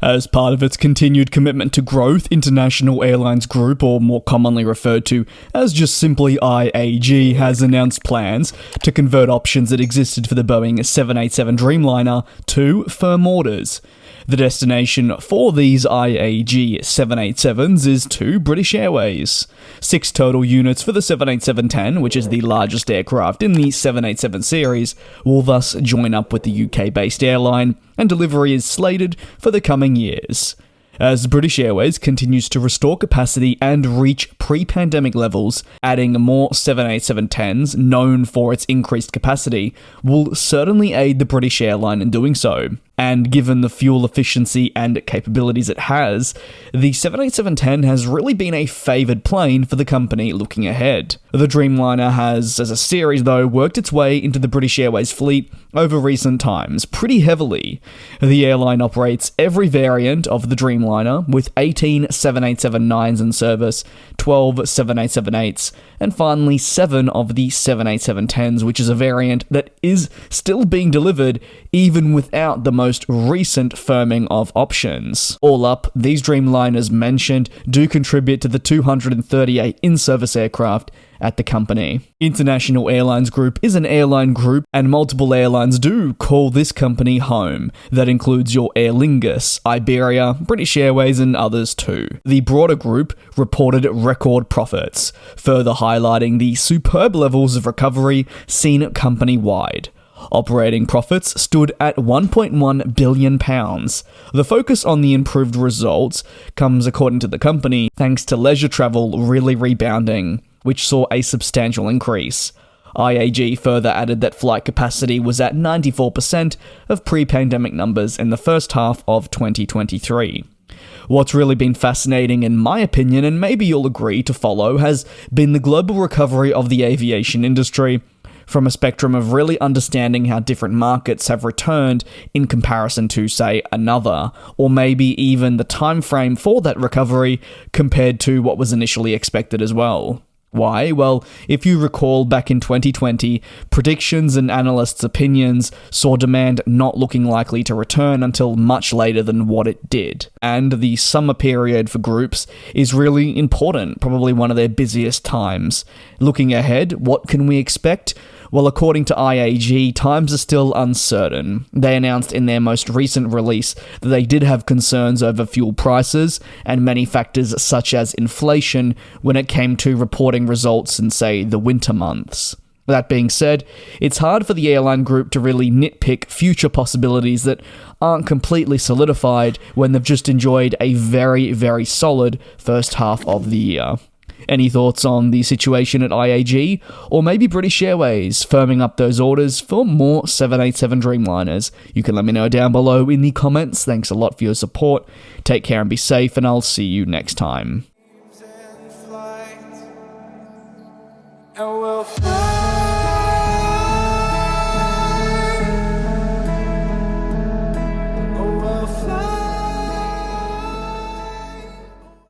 As part of its continued commitment to growth, International Airlines Group, or more commonly referred to as just simply IAG, has announced plans to convert options that existed for the Boeing 787 Dreamliner to firm orders. The destination for these IAG 787s is to British Airways. 6 total units for the 787-10, which is the largest aircraft in the 787 series, will thus join up with the UK-based airline, and delivery is slated for the coming years. As British Airways continues to restore capacity and reach pre-pandemic levels, adding more 787-10s known for its increased capacity will certainly aid the British airline in doing so. And given the fuel efficiency and capabilities it has, the 787-10 has really been a favoured plane for the company looking ahead. The Dreamliner has, as a series though, worked its way into the British Airways fleet over recent times pretty heavily. The airline operates every variant of the Dreamliner, with 18 787-9s in service, 12 787-8s, and finally 7 of the 787-10s, which is a variant that is still being delivered even without the most recent firming of options. All up, these Dreamliners mentioned do contribute to the 238 in-service aircraft at the company. International Airlines Group is an airline group, and multiple airlines do call this company home. That includes your Aer Lingus, Iberia, British Airways, and others too. The broader group reported record profits, further highlighting the superb levels of recovery seen company-wide. Operating profits stood at £1.1 billion. The focus on the improved results comes, according to the company, thanks to leisure travel really rebounding, which saw a substantial increase. IAG further added that flight capacity was at 94% of pre-pandemic numbers in the first half of 2023. What's really been fascinating, in my opinion, and maybe you'll agree to follow, has been the global recovery of the aviation industry, from a spectrum of really understanding how different markets have returned in comparison to, say, another, or maybe even the time frame for that recovery compared to what was initially expected as well. Why? Well, if you recall back in 2020, predictions and analysts' opinions saw demand not looking likely to return until much later than what it did. And the summer period for groups is really important, probably one of their busiest times. Looking ahead, what can we expect? Well, according to IAG, times are still uncertain. They announced in their most recent release that they did have concerns over fuel prices and many factors such as inflation when it came to reporting results in, say, the winter months. That being said, it's hard for the airline group to really nitpick future possibilities that aren't completely solidified when they've just enjoyed a very, very solid first half of the year. Any thoughts on the situation at IAG, or maybe British Airways firming up those orders for more 787 Dreamliners? You can let me know down below in the comments. Thanks a lot for your support. Take care and be safe, and I'll see you next time.